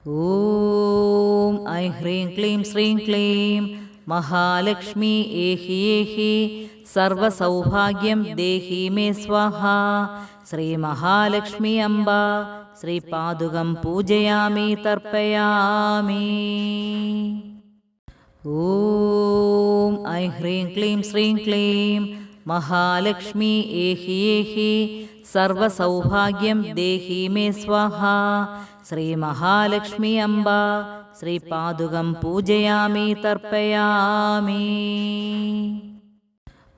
ॐ ऐं ह्रीं क्लीं श्रीं क्लीं महालक्ष्मी एहि एहि सर्वसौभाग्यं देहि मे स्वाहा। श्रीमहालक्ष्मी अम्बा श्रीपादुकं पूजयामि तर्पयामि। ॐ ऐं ह्रीं क्लीं श्रीं क्लीं महालक्ष्मी एहि एहि सर्वसौभाग्यं देहि मे स्वाहा। श्रीमहालक्ष्मी अम्बा श्रीपादुकं पूजयामि तर्पयामि।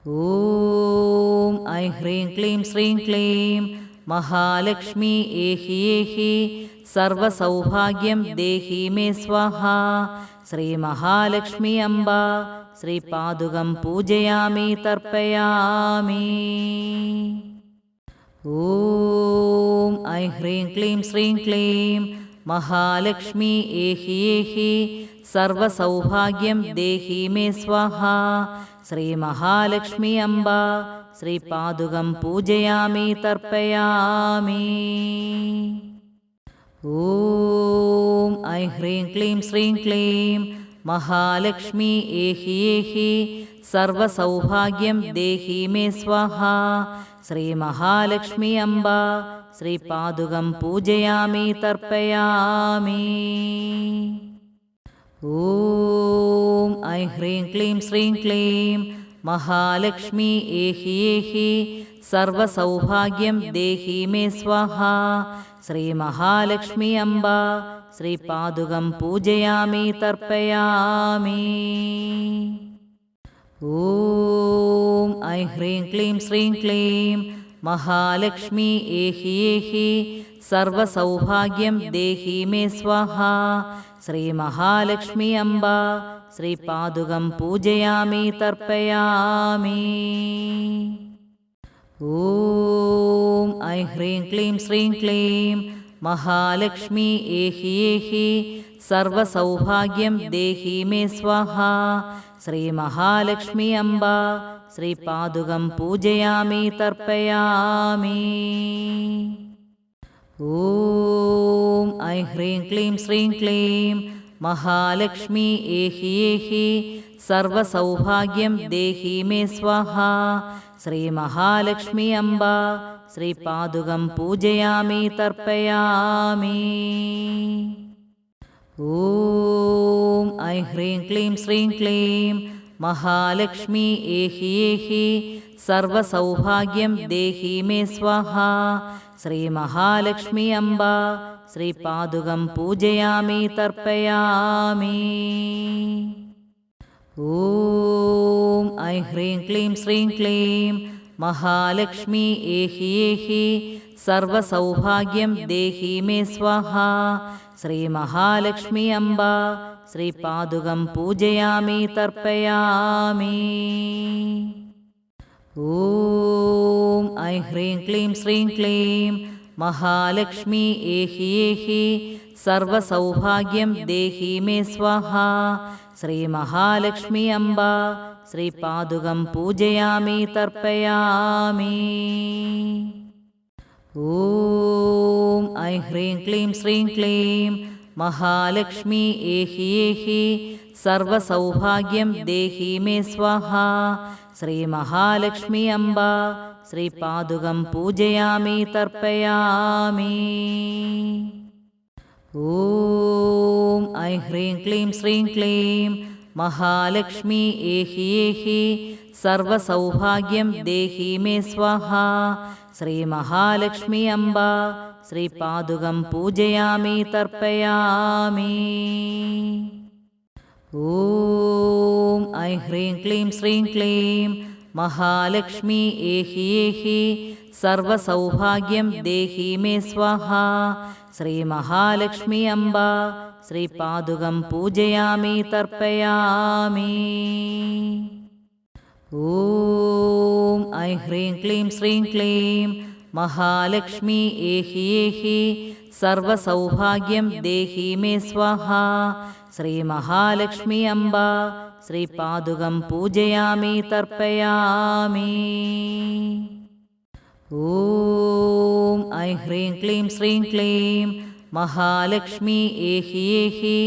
ॐ ऐं ह्रीं क्लीं श्रीं क्लीं महालक्ष्मी एहि एहि सर्वसौभाग्यं देहि मे स्वाहा। श्रीमहालक्ष्मी अम्बा श्रीपादुकं पूजयामि तर्पयामि। ॐ ऐं ह्रीं क्लीं श्रीं क्लीं महालक्ष्मी एहि एहि सर्वसौभाग्यं देहि मे स्वाहा। श्रीमहालक्ष्मी अम्बा श्रीपादुकं पूजयामि तर्पयामि। ॐ ऐं ह्रीं क्लीं श्रीं क्लीं महालक्ष्मी एहि एहि सर्वसौभाग्यं देहि मे स्वाहा। श्रीमहालक्ष्मी अम्बा श्रीपादुकं पूजयामि तर्पयामि। ॐ ऐं ह्रीं क्लीं श्रीं क्लीं महालक्ष्मी एहि एहि सर्वसौभाग्यं देहि मे स्वाहा। श्रीमहालक्ष्मी अम्बा श्रीपादुकं पूजयामि तर्पयामि। ॐ ऐं ह्रीं क्लीं श्रीं क्लीं महालक्ष्मी एहि एहि सर्वसौभाग्यं देहि मे स्वाहा। श्रीमहालक्ष्मी अम्बा श्रीपादुकं पूजयामि तर्पयामि। ॐ ऐं ह्रीं क्लीं श्रीं क्लीं महालक्ष्मी एहि एहि सर्वसौभाग्यं देहि मे स्वाहा। श्रीमहालक्ष्मी अम्बा श्रीपादुकं पूजयामि तर्पयामि। ॐ ऐं ह्रीं क्लीं श्रीं क्लीं महालक्ष्मी एहि एहि सर्वसौभाग्यं देहि मे स्वाहा। श्रीमहालक्ष्मी अम्बा श्रीपादुकं पूजयामि तर्पयामि। ॐ ऐं ह्रीं क्लीं श्रीं क्लीं महालक्ष्मी एहि एहि सर्वसौभाग्यं देहि मे स्वाहा। श्रीमहालक्ष्मी अम्बा श्रीपादुकं पूजयामि तर्पयामि। ॐ ऐं ह्रीं क्लीं श्रीं क्लीं महालक्ष्मी एहि एहि सर्वसौभाग्यं देहि मे स्वाहा। श्रीमहालक्ष्मी अम्बा श्रीपादुकं पूजयामि तर्पयामि। ॐ ऐं ह्रीं क्लीं श्रीं क्लीं महालक्ष्मी एहि एहि सर्वसौभाग्यं देहि मे स्वाहा। श्रीमहालक्ष्मी अम्बा श्रीपादुकं पूजयामि तर्पयामि। ॐ ऐं ह्रीं क्लीं श्रीं क्लीं महालक्ष्मी एहि एहि सर्वसौभाग्यं देहि मे स्वाहा। श्रीमहालक्ष्मी अम्बा श्रीपादुकं पूजयामि तर्पयामि। ॐ ऐं ह्रीं क्लीं श्रीं क्लीं महालक्ष्मी एहि एहि सर्वसौभाग्यं देहि मे स्वाहा। श्रीमहालक्ष्मी अम्बा श्रीपादुकं पूजयामि तर्पयामि। ॐ ऐं ह्रीं क्लीं श्रीं क्लीं महालक्ष्मी एहि एहि सर्वसौभाग्यं देहि मे स्वाहा। श्रीमहालक्ष्मी अम्बा श्रीपादुकं पूजयामि तर्पयामि। ॐ ऐं ह्रीं क्लीं श्रीं क्लीं महालक्ष्मी एहि एहि सर्वसौभाग्यं देहि मे स्वाहा। श्रीमहालक्ष्मी अम्बा श्रीपादुकं पूजयामि तर्पयामि। ॐ ऐं ह्रीं क्लीं श्रीं क्लीं महालक्ष्मी एहि एहि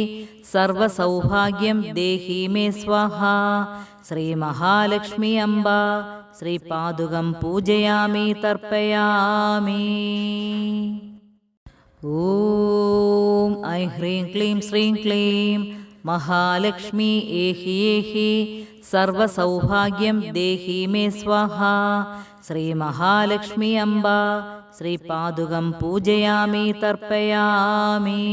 सर्वसौभाग्यं देहि मे स्वाहा। श्रीमहालक्ष्मी अम्बा श्रीपादुकं पूजयामि तर्पयामि। ॐ ऐं ह्रीं क्लीं श्रीं क्लीं महालक्ष्मी एहि एहि सर्वसौभाग्यं देहि मे स्वाहा। श्रीमहालक्ष्मी अम्बा श्रीपादुकं पूजयामि तर्पयामि।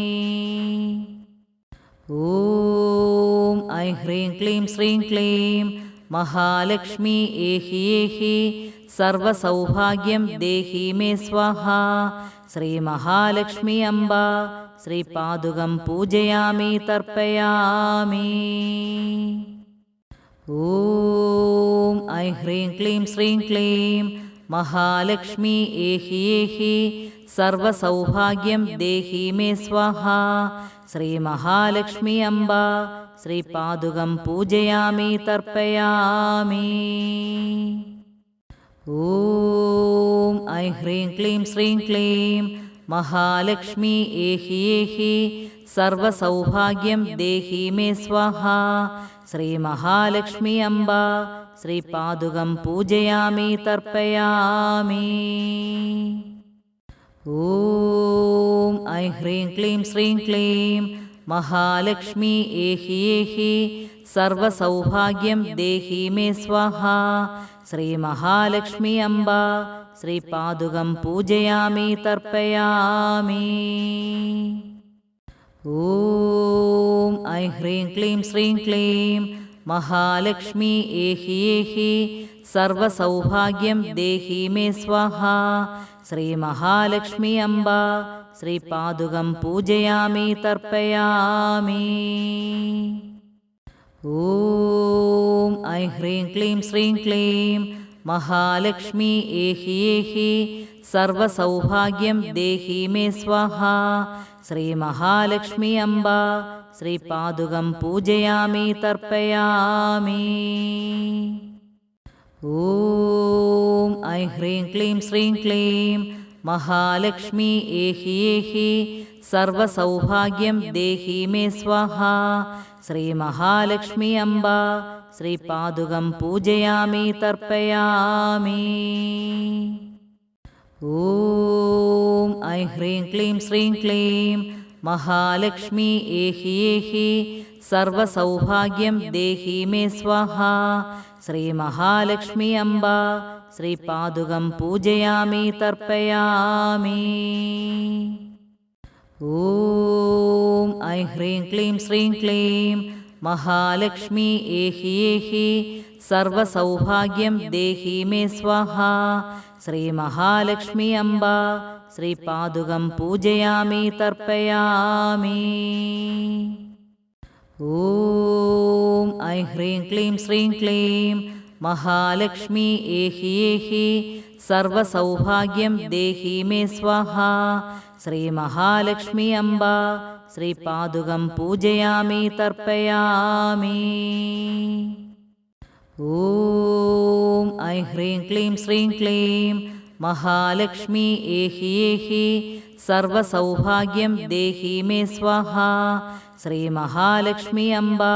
ॐ ऐं ह्रीं क्लीं श्रीं क्लीं महालक्ष्मी एहि एहि सर्वसौभाग्यं देहि मे स्वाहा। श्रीमहालक्ष्मी अम्बा श्रीपादुकं पूजयामि तर्पयामि। ॐ ऐं ह्रीं क्लीं श्रीं क्लीं महालक्ष्मी एहि एहि सर्वसौभाग्यं देहि मे स्वाहा। श्रीमहालक्ष्मी अम्बा श्रीपादुकं पूजयामि तर्पयामि। ॐ ऐं ह्रीं क्लीं श्रीं क्लीं महालक्ष्मी एहि एहि सर्वसौभाग्यं देहि मे स्वाहा। श्रीमहालक्ष्मी अम्बा श्रीपादुकं पूजयामि तर्पयामि। ॐ ऐं ह्रीं क्लीं श्रीं क्लीं महालक्ष्मी एहि एहि सर्वसौभाग्यं देहि मे स्वाहा। श्रीमहालक्ष्मी अम्बा श्रीपादुकं पूजयामि तर्पयामि। ॐ ऐं ह्रीं क्लीं श्रीं क्लीं महालक्ष्मी एहि एहि सर्वसौभाग्यं देहि मे स्वाहा। श्रीमहालक्ष्मी अम्बा श्रीपादुकं पूजयामि तर्पयामि। ॐ ऐं ह्रीं क्लीं श्रीं क्लीं महालक्ष्मी एहि एहि सर्वसौभाग्यं देहि मे स्वाहा। श्रीमहालक्ष्मी अम्बा श्रीपादुकं पूजयामि तर्पयामि। ॐ ऐं ह्रीं क्लीं श्रीं क्लीं महालक्ष्मी एहि एहि सर्वसौभाग्यं देहि मे स्वाहा। श्रीमहालक्ष्मी अम्बा श्रीपादुकं पूजयामि तर्पयामि। ॐ ऐं ह्रीं क्लीं श्रीं क्लीं महालक्ष्मी एहि एहि सर्वसौभाग्यं देहि मे स्वाहा। श्रीमहालक्ष्मी अम्बा श्रीपादुकं पूजयामि तर्पयामि। ॐ ऐं ह्रीं क्लीं श्रीं क्लीं महालक्ष्मी एहि एहि सर्वसौभाग्यं देहि मे स्वाहा। श्रीमहालक्ष्मी अम्बा श्रीपादुकं पूजयामि तर्पयामि। ॐ ऐं ह्रीं क्लीं श्रीं क्लीं महालक्ष्मी एहि एहि सर्वसौभाग्यं देहि मे स्वाहा। श्रीमहालक्ष्मी अम्बा श्रीपादुकं पूजयामि तर्पयामि। ॐ ऐं ह्रीं क्लीं श्रीं क्लीं महालक्ष्मी एहि एहि सर्वसौभाग्यं देहि मे स्वाहा। श्रीमहालक्ष्मी अम्बा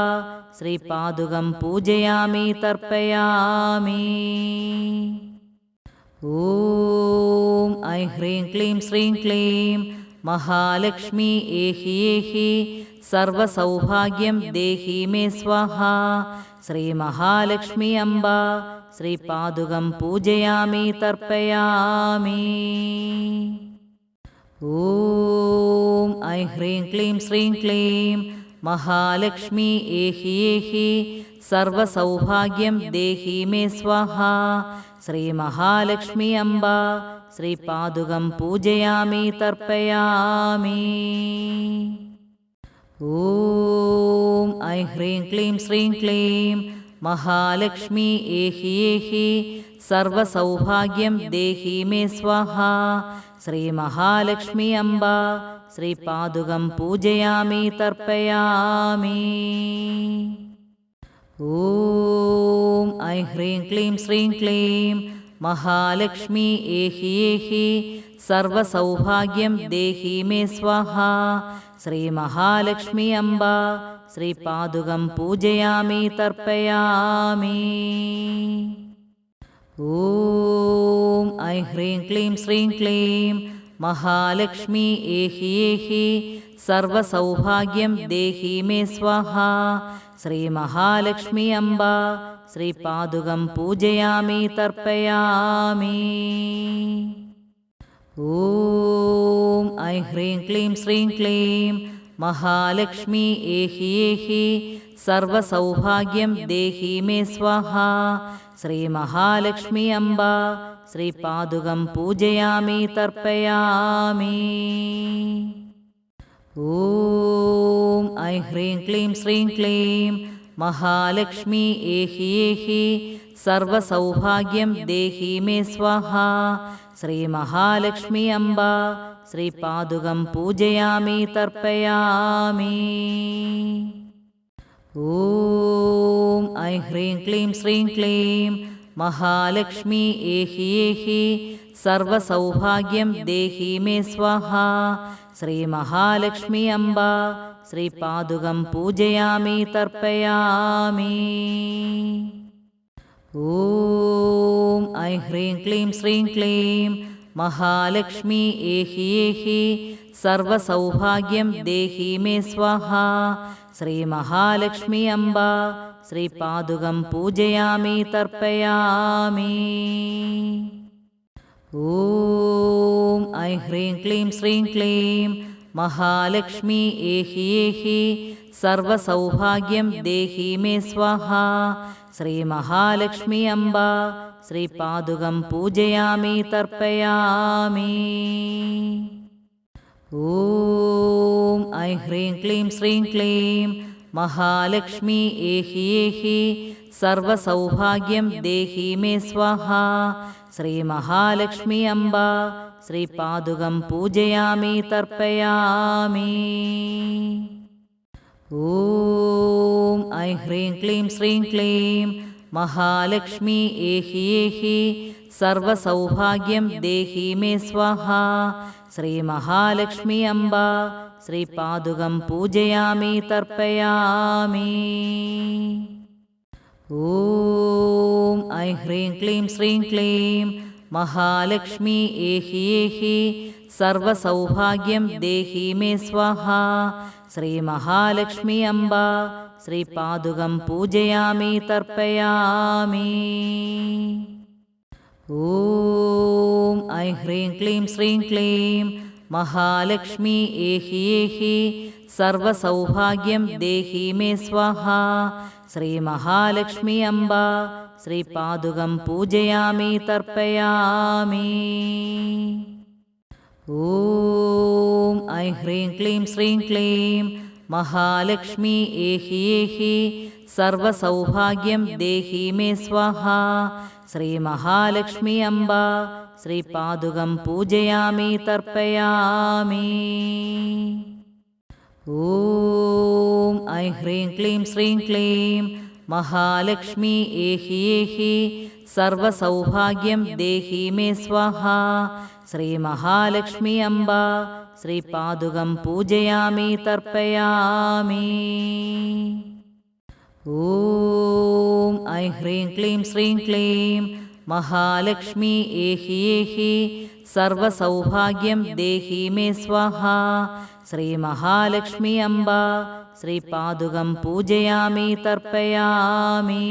श्रीपादुकं पूजयामि तर्पयामि। ॐ ऐं ह्रीं क्लीं श्रीं क्लीं महालक्ष्मी एहि एहि सर्वसौभाग्यं देहि मे स्वाहा। श्रीमहालक्ष्मी अम्बा श्रीपादुकं पूजयामि तर्पयामि। ॐ ऐं ह्रीं क्लीं श्रीं क्लीं महालक्ष्मी एहि एहि सर्वसौभाग्यं देहि मे स्वाहा। श्रीमहालक्ष्मी अम्बा श्रीपादुकं पूजयामि तर्पयामि। ॐ ऐं ह्रीं क्लीं श्रीं क्लीं महालक्ष्मी एहि एहि सर्वसौभाग्यं देहि मे स्वाहा। श्रीमहालक्ष्मी अम्बा श्रीपादुकं पूजयामि तर्पयामि। ॐ ऐं ह्रीं क्लीं श्रीं क्लीं महालक्ष्मी एहि एहि സർവസൗഭാഗ്യം ദേഹി മേ സ്വാഹ. ശ്രീ മഹാലക്ഷ്മി അംബ ശ്രീപാദുകം പൂജയാമി തർപ്പയാമി. ഓം ഐം ഹ്രീം ക്ലീം ശ്രീം ക്ലീം മഹാലക്ഷ്മി ഏഹി ഏഹി സർവസൗഭാഗ്യം ദേഹി മേ സ്വാഹ. ശ്രീ മഹാലക്ഷ്മി അംബ ശ്രീപാദുകം പൂജയാമി തർപ്പയാമി. ഓം ഐം ഹ്രീം ക്ലീം ശ്രീം ക്ലീം മഹാലക്ഷ്മി ഏഹി ഏഹി സർവസൗഭാഗ്യം ദേഹി മേ സ്വാഹ. ശ്രീ മഹാലക്ഷ്മി അംബ ശ്രീപാദുകം പൂജയാമി തർപ്പയാമി. ഓം ഐം ഹ്രീം ക്ലീം ശ്രീം ക്ലീം മഹാലക്ഷ്മി ഏഹി ഏഹി സർവസൗഭാഗ്യം ദേഹി മേ സ്വാഹ. ശ്രീ മഹാലക്ഷ്മി അംബ ശ്രീപാദുകം പൂജയാമി തർപ്പയാമി. ഓം ഐം ഹ്രീം ക്ലീം ശ്രീം ക്ലീം മഹാലക്ഷ്മി ഏഹി ഏഹി സർവസൗഭാഗ്യം ദേഹി മേ സ്വാഹ. ശ്രീ മഹാലക്ഷ്മി അംബ ശ്രീപാദുകം പൂജയാമി തർപ്പയാമി. ഓം ഐം ഹ്രീം ക്ലീം ശ്രീം ക്ലീം മഹാലക്ഷ്മി ഏഹി ഏഹി സർവസൗഭാഗ്യം ദേഹി മേ സ്വാഹ. ശ്രീ മഹാലക്ഷ്മി അംബ ശ്രീപാദുകം പൂജയാമി തർപ്പയാമി. ഓം ഐം ഹ്രീം ക്ലീം ശ്രീം ക്ലീം മഹാലക്ഷ്മി ഏഹി ഏഹി സർവസൗഭാഗ്യം ദേഹി മേ സ്വാഹ. ശ്രീ മഹാലക്ഷ്മി അംബ ശ്രീപാദുകം പൂജയാമി തർപ്പയാമി. ഓം ഐം ഹ്രീം ക്ലീം ശ്രീം ക്ലീം മഹാലക്ഷ്മി ഏഹി ഏഹി സർവസൗഭാഗ്യം ദേഹി മേ സ്വാഹ. ശ്രീ മഹാലക്ഷ്മി അംബ ശ്രീപാദുകം പൂജയാമി തർപ്പയാമി. ഓം ഐം ഹ്രീം ക്ലീം ശ്രീം ക്ലീം മഹാലക്ഷ്മി ഏഹി ഏഹി സർവസൗഭാഗ്യം ദേഹി മേ സ്വാഹ. ശ്രീ മഹാലക്ഷ്മി അംബ ശ്രീപാദുകം പൂജയാമി തർപ്പയാമി. ഓം ഐം ഹ്രീം ക്ലീം ശ്രീം ക്ലീം മഹാലക്ഷ്മി ഏഹി ഏഹി സർവസൗഭാഗ്യം ദേഹി മേ സ്വാഹ. ശ്രീ മഹാലക്ഷ്മി അംബ ശ്രീപാദുകം പൂജയാമി തർപ്പയാമി. ഓം ഐം ഹ്രീം ക്ലീം ശ്രീം ക്ലീം മഹാലക്ഷ്മി ഏഹി ഏഹി സർവസൗഭാഗ്യം ദേഹി മേ സ്വാഹ. ശ്രീ മഹാലക്ഷ്മി അംബ ശ്രീപാദുകം പൂജയാമി തർപ്പയാമി. ഓം ഐം ഹ്രീം ക്ലീം ശ്രീം ക്ലീം മഹാലക്ഷ്മി ഏഹി ഏഹി സർവസൗഭാഗ്യം ദേഹി മേ സ്വാഹ. ശ്രീ മഹാലക്ഷ്മി അംബ ശ്രീപാദുകം പൂജയാമി തർപ്പയാമി. ഓം ഐം ഹ്രീം ക്ലീം ശ്രീം ക്ലീം മഹാലക്ഷ്മി ഏഹി ഏഹി സർവസൗഭാഗ്യം ദേഹി മേ സ്വാഹ. ശ്രീ മഹാലക്ഷ്മി അംബ ശ്രീപാദുകം പൂജയാമി തർപ്പയാമി. ഓം ഐം ഹ്രീം ക്ലീം ശ്രീം ക്ലീം മഹാലക്ഷ്മി ഏഹി ഏഹി സർവസൗഭാഗ്യം ദേഹി മേ സ്വാഹ. ശ്രീ മഹാലക്ഷ്മി അംബ ശ്രീപാദുകം പൂജയാമി തർപ്പയാമി. ഓം ഐം ഹ്രീം ക്ലീം ശ്രീം ക്ലീം മഹാലക്ഷ്മി ഏഹി ഏഹി സർവസൗഭാഗ്യം ദേഹി മേ സ്വാഹ. ശ്രീ മഹാലക്ഷ്മി അംബ ശ്രീപാദുകം പൂജയാമി തർപ്പയാമി. ഓം ഐം ഹ്രീം ക്ലീം ശ്രീം ക്ലീം മഹാലക്ഷ്മി ഏഹി ഏഹി സർവസൗഭാഗ്യം ദേഹി മേ സ്വാഹ. ശ്രീ മഹാലക്ഷ്മി അംബ ശ്രീപാദുകം പൂജയാമി തർപ്പയാമി.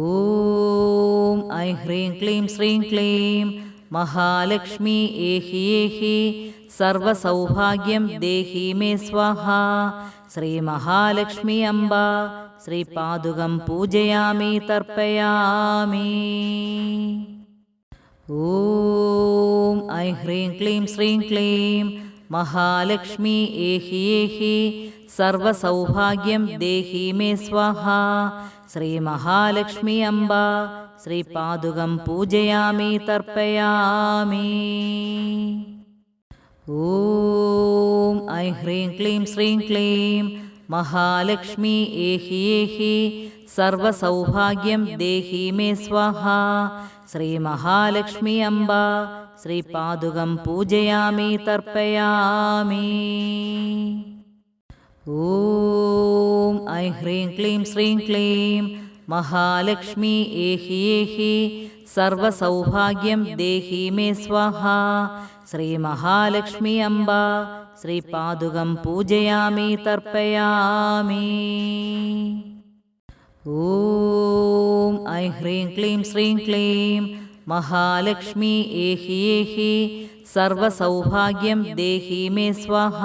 ഓം ഐം ഹ്രീം ക്ലീം ശ്രീം ക്ലീം മഹാലക്ഷ്മി ഏഹി ഏഹി സർവസൗഭാഗ്യം ദേഹി മേ സ്വാഹ. ശ്രീ മഹാലക്ഷ്മി അംബ ശ്രീപാദുകം പൂജയാമി തർപ്പയാമി. ഓം ഐം ഹ്രീം ക്ലീം ശ്രീം ക്ലീം മഹാലക്ഷ്മി ഏഹി ഏഹി സർവസൗഭാഗ്യം ദേഹി മേ സ്വാഹ. ശ്രീ മഹാലക്ഷ്മി അംബ ശ്രീപാദുകം പൂജയാമി തർപ്പയാമി. ഓം ഐം ഹ്രീം ക്ലീം ശ്രീം ക്ലീം മഹാലക്ഷ്മി ഏഹി ഏഹി സർവസൗഭാഗ്യം ദേഹി മേ സ്വഹ. ശ്രീമഹാലക്ഷ്മി അംബ ശ്രീപാദുകം പൂജയാമി തർപ്പയാമി. ഓം ഐ ഹ്രീം ക്ലീം ശ്രീം ക്ലീം മഹാലക്ഷ്മി ഏഹി ഏഹി സർവസൗഭാഗ്യം ദേഹി മേ സ്വഹ. ശ്രീമഹാലക്ഷ്മി അംബ ശ്രീപാദുകം പൂജയാമി തർപ്പയാമി. ഓം ഐ ഹ്രീം ക്ലീം ശ്രീം ക്ലീം മഹാലക്ഷ്മി ഏഹി ഏഹി സർവസൗഭാഗ്യം ദേഹി മേ സ്വഹ.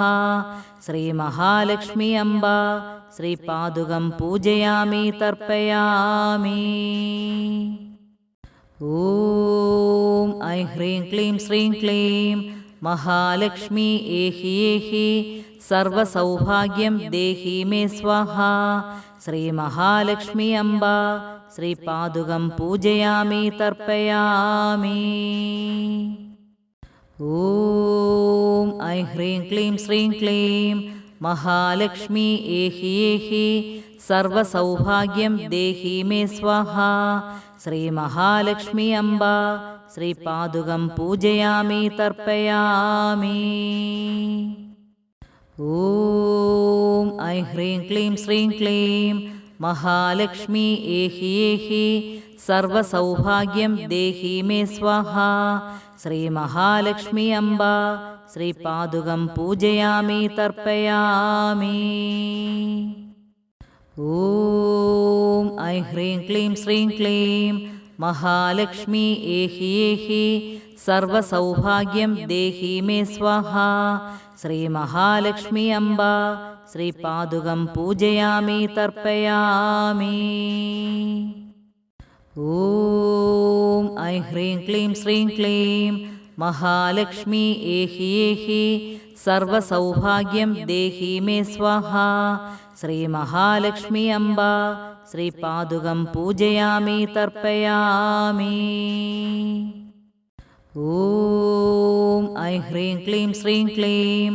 ശ്രീമഹാലക്ഷ്മി അംബ ശ്രീപാദുകം പൂജയാമി തർപ്പയാമി. ഓം ഐ ഹ്രീം ക്ലീം ശ്രീം ക്ലീം മഹാലക്ഷ്മി ഏഹി ഏഹി സർവസൗഭാഗ്യം ദേഹി മേ സ്വഹ. ശ്രീമഹാലക്ഷ്മി അംബ ശ്രീപാദുകം പൂജയാമി തർപ്പയാമി. ഓം ഐ ഹ്രീം ക്ലീം ശ്രീം ക്ലീം മഹാലക്ഷ്മി ഏഹി ഏഹി സർവസൗഭാഗ്യം ദേഹി മേ സ്വഹ. ശ്രീമഹാലക്ഷ്മി അംബ ശ്രീപാദുകം പൂജയാമി തർപ്പയാമി. ഓം ഐ ഹ്രീം ക്ലീം ശ്രീം ക്ലീം മഹാലക്ഷ്മി ഏഹി ഏഹി സർവസൗഭാഗ്യം ദേഹി മേ സ്വഹ. ശ്രീമഹാലക്ഷ്മി അംബ ശ്രീപാദുകം പൂജയാമി തർപ്പയാമി. ഓം ഐ ഹ്രീം ക്ലീം ശ്രീം ക്ലീം മഹാലക്ഷ്മി ഏഹി ഏഹി സർവസൗഭാഗ്യം ദേഹി മേ സ്വഹ. ശ്രീമഹാലക്ഷ്മി അംബ ശ്രീപാദുകം പൂജയാമി തർപ്പയാമി. ഓം ഐ ഹ്രീം ക്ലീം ശ്രീം ക്ലീം മഹാലക്ഷ്മി ഏഹി ഏഹി സർവസൗഭാഗ്യം ദേഹി മേ സ്വഹ. ശ്രീമഹാലക്ഷ്മി അംബ ശ്രീപാദുകം പൂജയാമി തർപ്പയാമി. ഓം ഐ ഹ്രീം ക്ലീം ശ്രീം ക്ലീം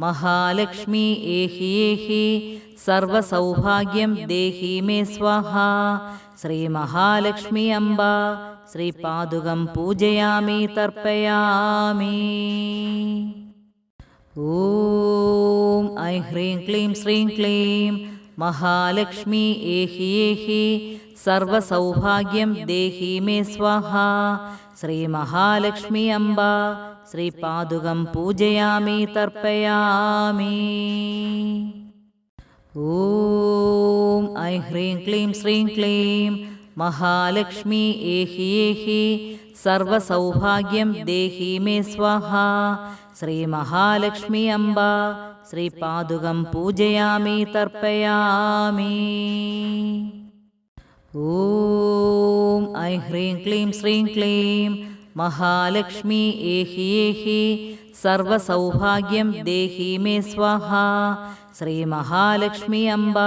മഹാലക്ഷ്മി ഏഹി ഏഹി സർവസൗഭാഗ്യം ദേഹി മേ സ്വഹ. ശ്രീമഹാലക്ഷ്മി അംബ ശ്രീപാദുകം പൂജയാമി തർപ്പയാമി. ഓം ഐ ഹ്രീം ക്ലീം ശ്രീം ക്ലീം മഹാലക്ഷ്മി ഏഹി ഏഹി സർവസൗഭാഗ്യം ദേഹി മേ സ്വഹ. ശ്രീമഹാലക്ഷ്മി അംബ ശ്രീപാദുകം പൂജയാമി തർപ്പയാമി. ഓം ഐ ഹ്രീം ക്ലീം ശ്രീം ക്ലീം മഹാലക്ഷ്മി ഏഹി ഏഹി സർവസൗഭാഗ്യം ദേഹി മേ സ്വഹ. ശ്രീമഹാലക്ഷ്മി അംബ ശ്രീപാദുകം പൂജയാമി തർപ്പയാമി. ഓം ഐ ഹ്രീം ക്ലീം ശ്രീം ക്ലീം മഹാലക്ഷ്മി ഏഹി ഏഹി സർവസൗഭാഗ്യം ദേഹി മേ സ്വഹ. ശ്രീമഹാലക്ഷ്മി അംബ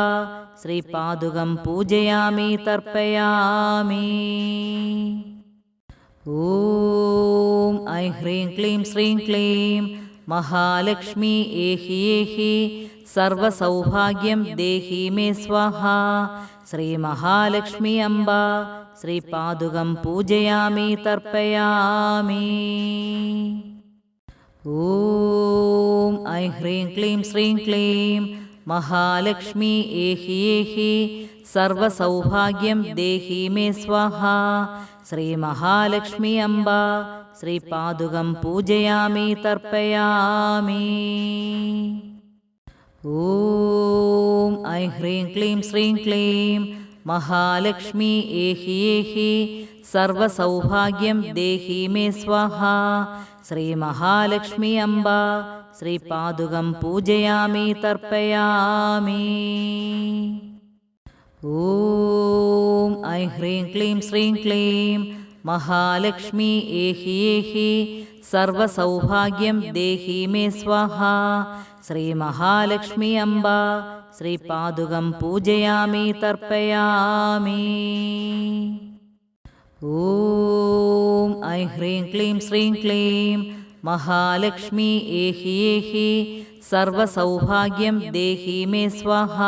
ശ്രീപാദുകം പൂജയാമി തർപ്പയാമി. ഓം ഐ ഹ്രീം ക്ലീം ശ്രീം ക്ലീം മഹാലക്ഷ്മി ഏഹി ഏഹി സർവസൗഭാഗ്യം ദേഹി മേ സ്വഹ. ശ്രീമഹാലക്ഷ്മി അംബ ശ്രീപാദുകം പൂജയാമി തർപ്പയാമി. ഓം ഐ ഹ്രീം ക്ലീം ശ്രീം ക്ലീം മഹാലക്ഷ്മി ഏഹി ഏഹി സർവസൗഭാഗ്യം ദേഹി മേ സ്വഹ. ശ്രീമഹാലക്ഷ്മി അംബ ശ്രീപാദുകം പൂജയാമി തർപ്പയാമി. ഓം ഐ ഹ്രീം ക്ലീം ശ്രീം ക്ലീം മഹാലക്ഷ്മി ഏഹി ഏഹി സർവസൗഭാഗ്യം ദേഹി മേ സ്വഹ. ശ്രീമഹാലക്ഷ്മി അംബ ശ്രീപാദുകം പൂജയാമി തർപ്പയാമി. ഓം ഐ ഹ്രീം ക്ലീം ശ്രീം ക്ലീം മഹാലക്ഷ്മി ഏഹി ഏഹി സർവസൗഭാഗ്യം ദേഹി മേ സ്വഹ. ശ്രീമഹാലക്ഷ്മി അംബ ശ്രീപാദുകം പൂജയാമി തർപ്പയാമി. ഓം ഐ ഹ്രീം ക്ലീം ശ്രീം ക്ലീം മഹാലക്ഷ്മി ഏഹി ഏഹി സർവസൗഭാഗ്യം ദേഹി മേ സ്വാഹ.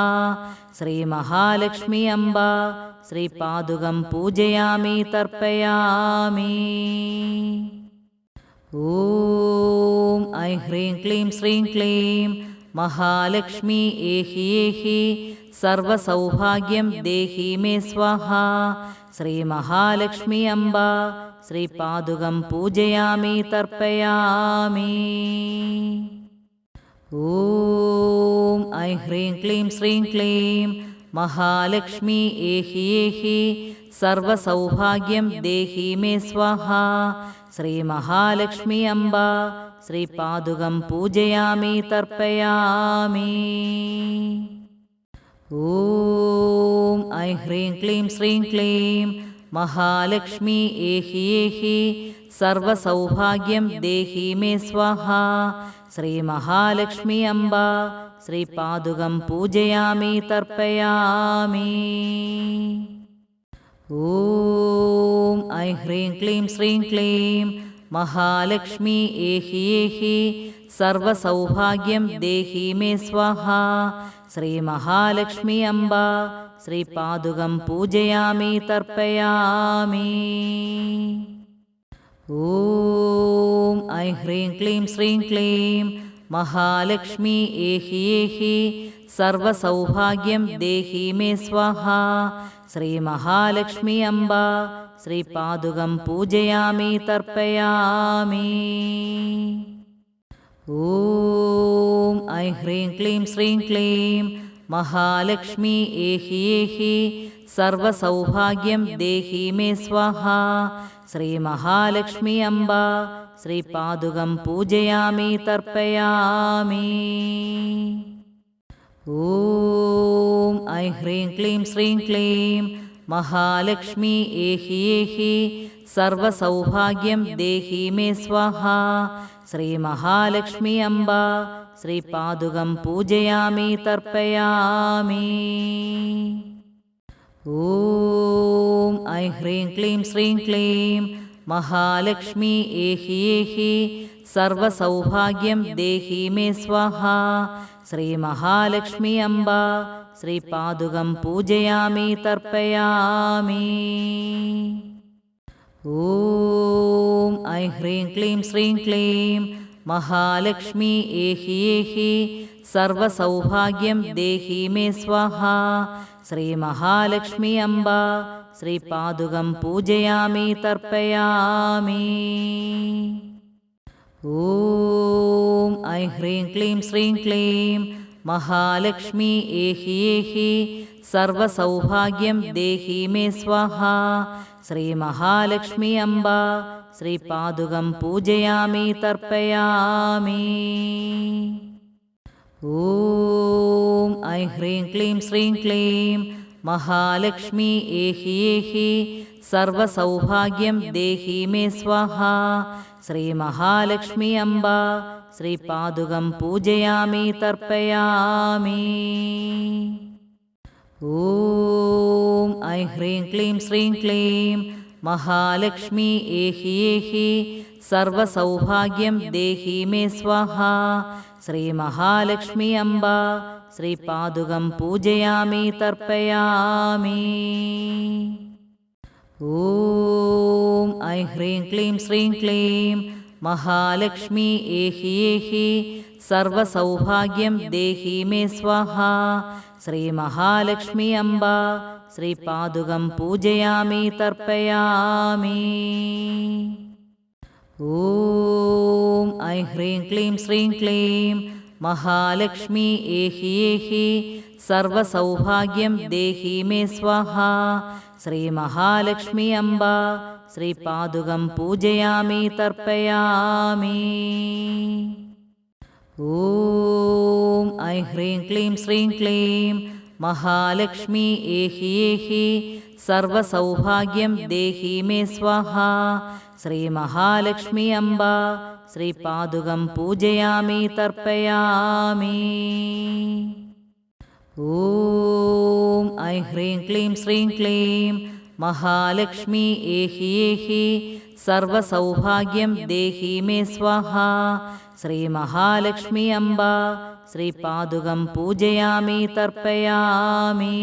ശ്രീ മഹാലക്ഷ്മി അംബ ശ്രീപാദുകം പൂജയാമി തർപ്പയാമി. ഓം ഐം ഹ്രീം ക്ലീം ശ്രീം ക്ലീം മഹാലക്ഷ്മി ഏഹി ഏഹി സർവസൗഭാഗ്യം ദേഹി മേ സ്വാഹ. ശ്രീ മഹാലക്ഷ്മി അംബ ശ്രീപാദുകം പൂജയാമി തർപ്പയാമി. ഓം ഐം ഹ്രീം ക്ലീം ശ്രീം ക്ലീം മഹാലക്ഷ്മി ഏഹി ഏഹി സർവസൗഭാഗ്യം ദേഹി മേ സ്വാഹ. ശ്രീ മഹാലക്ഷ്മി അംബ ശ്രീപാദുകം പൂജയാമി തർപ്പയാമി. ഓം ഐം ഹ്രീം ക്ലീം ശ്രീം ക്ലീം മഹാലക്ഷ്മി ഏഹി ഏഹി സർവസൗഭാഗ്യം ദേഹി മേ സ്വാഹ. ശ്രീ മഹാലക്ഷ്മി അംബ ശ്രീപാദുകം പൂജയാമി തർപ്പയാമി. ഓം ഐം ഹ്രീം ക്ലീം ശ്രീം ക്ലീം മഹാലക്ഷ്മി ഏഹി ഏഹി സർവസൗഭാഗ്യം ദേഹി മേ സ്വാഹ. ശ്രീ മഹാലക്ഷ്മി അംബ ശ്രീപാദുകം പൂജയാമി തർപ്പയാമി. ഓം ഐം ഹ്രീം ക്ലീം ശ്രീം ക്ലീം മഹാലക്ഷ്മി ഏഹി ഏഹി സർവസൗഭാഗ്യം ദേഹി മേ സ്വാഹ. ശ്രീ മഹാലക്ഷ്മി അംബ ശ്രീപാദുകം പൂജയാമി തർപ്പയാമി. ഓം ഐം ഹ്രീം ക്ലീം ശ്രീം ക്ലീം മഹാലക്ഷ്മി ഏഹി ഏഹി സർവസൗഭാഗ്യം ദേഹി മേ സ്വാഹ. ശ്രീ മഹാലക്ഷ്മി അംബ ശ്രീപാദുകം പൂജയാമി തർപ്പയാമി. ഓം ഐം ഹ്രീം ക്ലീം ശ്രീം ക്ലീം മഹാലക്ഷ്മി ഏഹി ഏഹി സർവസൗഭാഗ്യം ദേഹി മേ സ്വാഹ. ശ്രീ മഹാലക്ഷ്മി അംബ ശ്രീപാദുകം പൂജയാമി തർപ്പയാമി. ഓം ഐം ഹ്രീം ക്ലീം ശ്രീം ക്ലീം മഹാലക്ഷ്മി ഏഹി ഏഹി സർവസൗഭാഗ്യം ദേഹി മേ സ്വാഹ. ശ്രീ മഹാലക്ഷ്മി അംബ ശ്രീപാദുകം പൂജയാമി തർപ്പയാമി. ഓം ഐം ഹ്രീം ക്ലീം ശ്രീം ക്ലീം മഹാലക്ഷ്മി ഏഹി ഏഹി സർവസൗഭാഗ്യം ദേഹി മേ സ്വാഹ. ശ്രീ മഹാലക്ഷ്മി അംബ ശ്രീപാദുകം പൂജയാമി തർപ്പയാമി. ഓം ഐം ഹ്രീം ക്ലീം ശ്രീം ക്ലീം മഹാലക്ഷ്മി ഏഹി ഏഹി സർവസൗഭാഗ്യം ദേഹി മേ സ്വാഹ. ശ്രീ മഹാലക്ഷ്മി അംബ ശ്രീപാദുകം പൂജയാമി തർപ്പയാമി. ഓം ഐം ഹ്രീം ക്ലീം ശ്രീം ക്ലീം മഹാലക്ഷ്മി ഏഹി ഏഹി സർവസൗഭാഗ്യം ദേഹി മേ സ്വാഹ. ശ്രീ മഹാലക്ഷ്മി അംബ ശ്രീപാദുകം പൂജയാമി തർപ്പയാമി. ഓം ഐം ഹ്രീം ക്ലീം ശ്രീം ക്ലീം മഹാലക്ഷ്മി ഏഹി ഏഹി സർവസൗഭാഗ്യം ദേഹി മേ സ്വാഹ. ശ്രീ മഹാലക്ഷ്മി അംബ ശ്രീപാദുകം പൂജയാമി തർപ്പയാമി. ഓം ഐം ഹ്രീം ക്ലീം ശ്രീം ക്ലീം മഹാലക്ഷ്മി ഏഹി ഏഹി സർവസൗഭാഗ്യം ദേഹി മേ സ്വാഹ. ശ്രീ മഹാലക്ഷ്മി അംബ ശ്രീപാദുകം പൂജയാമി തർപ്പയാമി. ഓം ഐം ഹ്രീം ക്ലീം ശ്രീം ക്ലീം മഹാലക്ഷ്മി ഏഹി ഏഹി സർവസൗഭാഗ്യം ദേഹി മേ സ്വാഹ. ശ്രീ മഹാലക്ഷ്മി അംബ ശ്രീപാദുകം പൂജയാമി തർപ്പയാമി. ഓം ഐം ഹ്രീം ക്ലീം ശ്രീം ക്ലീം മഹാലക്ഷ്മി ഏഹി ഏഹി സർവസൗഭാഗ്യം ദേഹി മേ സ്വാഹ. ശ്രീ മഹാലക്ഷ്മി അംബ ശ്രീപാദുകം പൂജയാമി തർപ്പയാമി. ഓം ഐം ഹ്രീം ക്ലീം ശ്രീം ക്ലീം महालक्ष्मी एहि एहि सर्वसौभाग्यं देहि मे स्वाहा। श्रीमहालक्ष्मी अम्बा श्रीपादुकं पूजयामि तर्पयामि।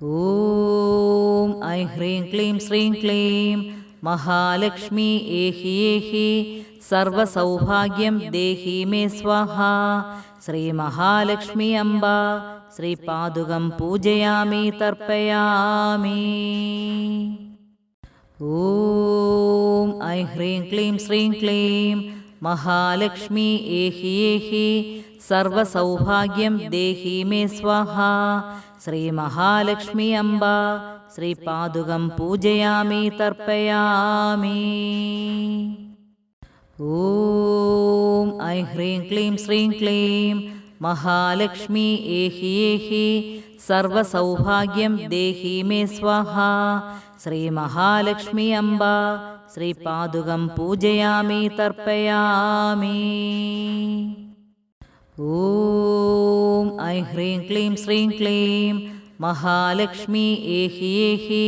ॐ ऐं ह्रीं क्लीं श्रीं क्लीं महालक्ष्मी एहि एहि सर्वसौभाग्यं देहि मे स्वाहा। श्रीमहालक्ष्मी अम्बा श्रीपादुकं पूजयामि तर्पयामि। ॐ ऐं ह्रीं क्लीं श्रीं क्लीं महालक्ष्मी एहि एहि सर्वसौभाग्यं देहि मे स्वाहा। श्रीमहालक्ष्मी अम्बा श्रीपादुकं पूजयामि तर्पयामि। ॐ ऐं ह्रीं क्लीं श्रीं क्लीं महालक्ष्मी एहि एहि सर्वसौभाग्यं देहि मे स्वाहा। श्रीमहालक्ष्मी अम्बा श्रीपादुकं पूजयामि तर्पयामि। ॐ ऐं ह्रीं क्लीं श्रीं क्लीं महालक्ष्मी एहि एहि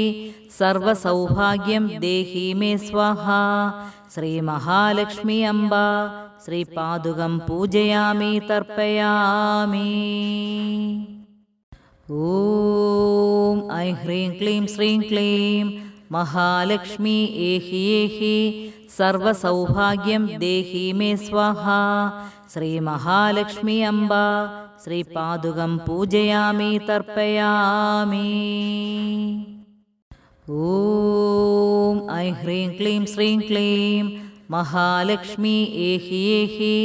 सर्वसौभाग्यं देहि मे स्वाहा। श्रीमहालक्ष्मी अम्बा श्रीपादुकं पूजयामि तर्पयामि। ॐ ऐं ह्रीं क्लीं श्रीं क्लीं महालक्ष्मी एहि एहि सर्वसौभाग्यं देहि मे स्वाहा। श्रीमहालक्ष्मी अम्बा श्रीपादुकं पूजयामि तर्पयामि। ॐ ऐं ह्रीं क्लीं श्रीं क्लीं महालक्ष्मी एहि एहि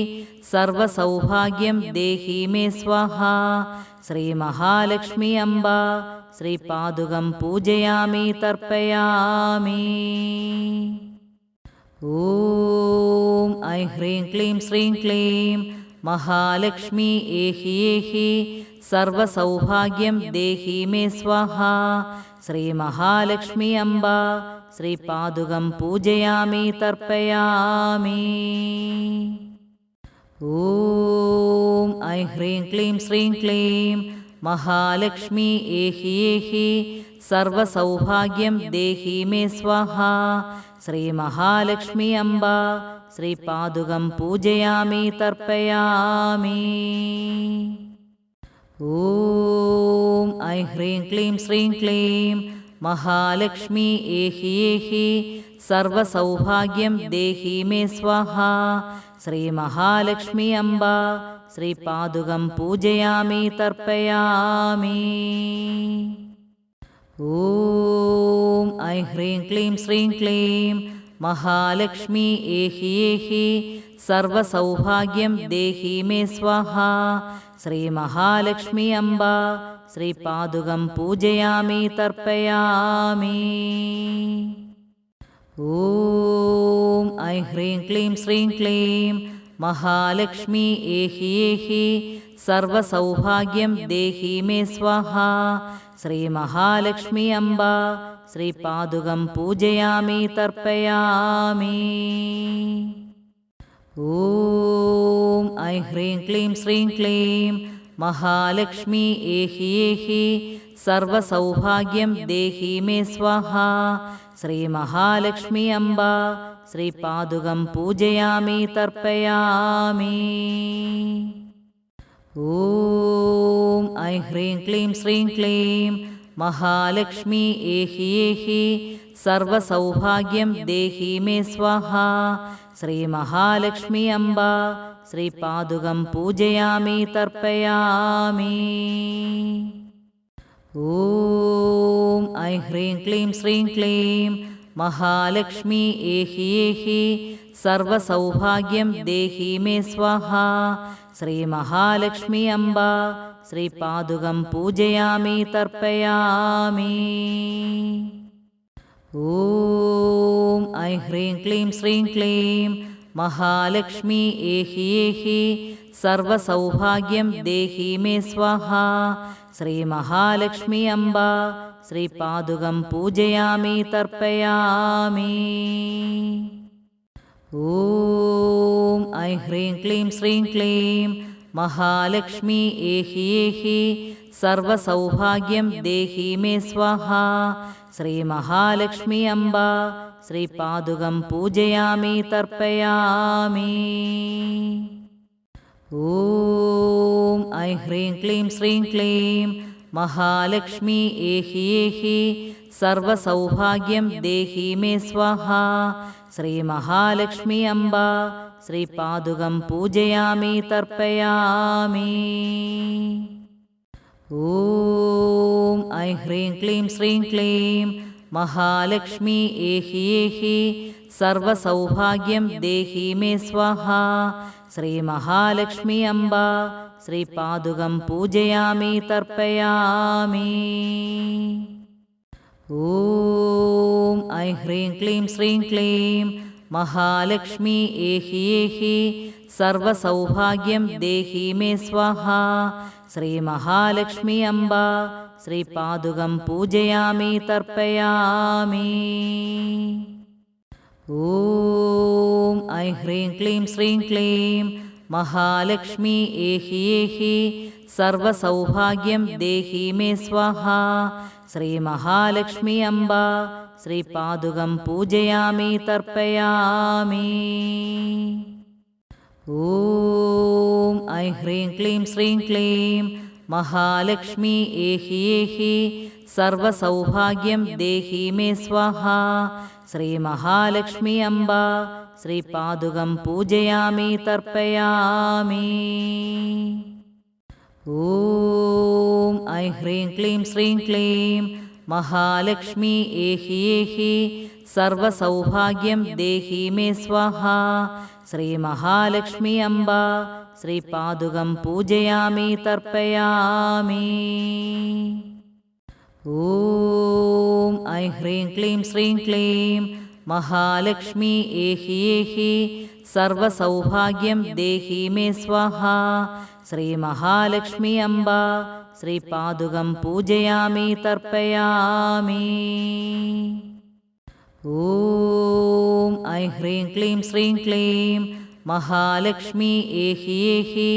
सर्वसौभाग्यं देहि मे स्वाहा। श्रीमहालक्ष्मी अम्बा श्रीपादुकं पूजयामि तर्पयामि। ॐ ऐं ह्रीं क्लीं श्रीं क्लीं महालक्ष्मी एहि एहि सर्वसौभाग्यं देहि मे स्वाहा। श्रीमहालक्ष्मी अम्बा श्रीपादुकं पूजयामि तर्पयामि। ॐ ऐं ह्रीं क्लीं श्रीं क्लीं महालक्ष्मी एहि एहि सर्वसौभाग्यं देहि मे स्वाहा। श्रीमहालक्ष्मी अम्बा श्रीपादुकं पूजयामि तर्पयामि। ॐ ऐं ह्रीं क्लीं श्रीं क्लीं महालक्ष्मी एहि एहि सर्वसौभाग्यं देहि मे स्वाहा। श्रीमहालक्ष्मी अम्बा श्रीपादुकं पूजयामि तर्पयामि। ॐ ऐं ह्रीं क्लीं श्रीं क्लीं महालक्ष्मी एहि एहि सर्वसौभाग्यं देहि मे स्वाहा। श्रीमहालक्ष्मी अम्बा श्रीपादुकं पूजयामि तर्पयामि। ॐ ऐं ह्रीं क्लीं श्रीं क्लीं महालक्ष्मी एहि एहि सर्वसौभाग्यं देहि मे स्वाहा। श्रीमहालक्ष्मी अम्बा श्रीपादुकं पूजयामि तर्पयामि। ॐ ऐं ह्रीं क्लीं श्रीं क्लीं महालक्ष्मी एहि एहि सर्वसौभाग्यं देहि मे स्वाहा। श्रीमहालक्ष्मी अम्बा श्रीपादुकं पूजयामि तर्पयामि। ॐ ऐं ह्रीं क्लीं श्रीं क्लीं महालक्ष्मी एहि एहि सर्वसौभाग्यं देहि मे स्वाहा। श्रीमहालक्ष्मी अम्बा श्रीपादुकं पूजयामि तर्पयामि। ॐ ऐं ह्रीं क्लीं श्रीं क्लीं महालक्ष्मी एहि एहि सर्वसौभाग्यं देहि मे स्वाहा। श्रीमहालक्ष्मी अम्बा श्रीपादुकं पूजयामि तर्पयामि। ॐ ऐं ह्रीं क्लीं श्रीं क्लीं महालक्ष्मी एहि एहि सर्वसौभाग्यं देहि मे स्वाहा। श्रीमहालक्ष्मी अम्बा श्रीपादुकं पूजयामि तर्पयामि। ॐ ऐं ह्रीं क्लीं श्रीं क्लीं महालक्ष्मी एहि एहि സർവസൗഭാഗ്യം ദേഹി മേ സ്വാഹ. ശ്രീമഹാലക്ഷ്മി അംബ ശ്രീപാദുകം പൂജയാമി തർപ്പയാമി. ഓം ഐ ഹ്രീം ക്ലീം ശ്രീം ക്ലീം മഹാലക്ഷ്മി ഏഹി ഏഹി സർവസൗഭാഗ്യം ദേഹി മേ സ്വാഹ. ശ്രീമഹാലക്ഷ്മി അംബ ശ്രീപാദുകം പൂജയാമി തർപ്പയാമി. ഓം ഐ ഹ്രീം ക്ലീം ശ്രീം ക്ലീം മഹാലക്ഷ്മി ഏഹി ഏഹി സർവസൗഭാഗ്യം ദേഹി മേ സ്വാഹ. ശ്രീമഹാലക്ഷ്മി അംബ ശ്രീപാദുകം പൂജയാമി തർപ്പയാമി. ഓം ഐ ഹ്രീം ക്ലീം ശ്രീം ക്ലീം മഹാലക്ഷ്മി ഏഹി ഏഹി സർവസൗഭാഗ്യം ദേഹി മേ സ്വാഹ. ശ്രീമഹാലക്ഷ്മി അംബ ശ്രീപാദുകം പൂജയാമി തർപ്പയാമി. ഓം ഐ ഹ്രീം ക്ലീം ശ്രീം ക്ലീം മഹാലക്ഷ്മി ഏഹി ഏഹി സർവസൗഭാഗ്യം ദേഹി മേ സ്വാഹ. ശ്രീമഹാലക്ഷ്മി അംബ ശ്രീപാദുകം പൂജയാമി തർപ്പയാമി. ഓം ഐ ഹ്രീം ക്ലീം ശ്രീം ക്ലീം മഹാലക്ഷ്മി ഏഹി ഏഹി സർവസൗഭാഗ്യം ദേഹി മേ സ്വാഹ. ശ്രീമഹാലക്ഷ്മി അംബ ശ്രീപാദുകം പൂജയാമി തർപ്പയാമി. ഓം ഐ ഹ്രീം ക്ലീം ശ്രീം ക്ലീം മഹാലക്ഷ്മി ഏഹി ഏഹി സർവസൗഭാഗ്യം ദേഹി മേ സ്വാഹ. ശ്രീമഹാലക്ഷ്മി അംബ ശ്രീപാദുകം പൂജയാമി തർപ്പയാമി. ഓം ഐ ഹ്രീം ക്ലീം ശ്രീം ക്ലീം മഹാലക്ഷ്മി ഏഹി ഏഹി സർവസൗഭാഗ്യം ദേഹി മേ സ്വാഹ. ശ്രീമഹാലക്ഷ്മി അംബ ശ്രീപാദുകം പൂജയാമി തർപ്പയാമി. ഓം ഐ ഹ്രീം ക്ലീം ശ്രീം ക്ലീം മഹാലക്ഷ്മി ഏഹി ഏഹി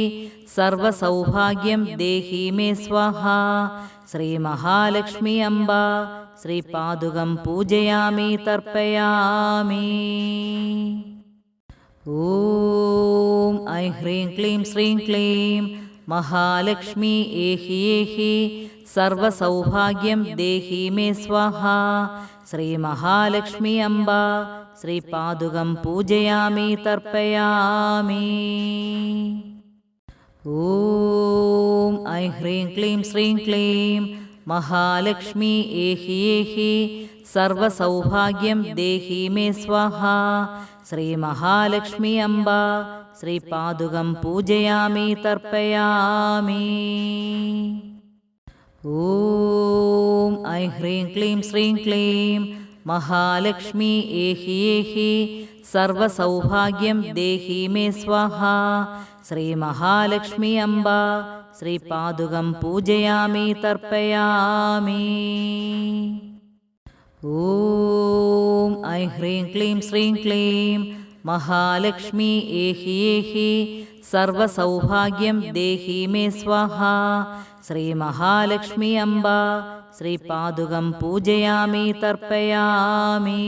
സർവസൗഭാഗ്യം ദേഹി മേ സ്വാഹ. ശ്രീമഹാലക്ഷ്മി അംബ ശ്രീപാദുകം പൂജയാമി തർപ്പയാമി. ഓം ഐ ഹ്രീം ക്ലീം ശ്രീം ക്ലീം മഹാലക്ഷ്മി ഏഹി ഏഹി സർവസൗഭാഗ്യം ദേഹി മേ സ്വാഹ. ശ്രീമഹാലക്ഷ്മി അംബ ശ്രീപാദുകം പൂജയാമി തർപ്പയാമി. ഓം ഐ ഹ്രീം ക്ലീം ശ്രീം ക്ലീം മഹാലക്ഷ്മി ഏഹി ഏഹി സർവസൗഭാഗ്യം ദേഹി മേ സ്വാഹ. ശ്രീമഹാലക്ഷ്മി അംബ ശ്രീപാദുകം പൂജയാമി തർപ്പയാമി. ഓം ഐ ഹ്രീം ക്ലീം ശ്രീം ക്ലീം മഹാലക്ഷ്മി ഏഹി ഏഹി സർവസൗഭാഗ്യം ദേഹി മേ സ്വാഹ. ശ്രീമഹാലക്ഷ്മി അംബ ശ്രീപാദുകം പൂജയാമി തർപ്പയാമി. ഓം ഐ ഹ്രീം ക്ലീം ശ്രീം ക്ലീം മഹാലക്ഷ്മി ഏഹി ഏഹി സർവസൗഭാഗ്യം ദേഹി മേ സ്വാഹ. ശ്രീമഹാലക്ഷ്മി അംബ ശ്രീപാദുകം പൂജയാമി തർപ്പയാമി.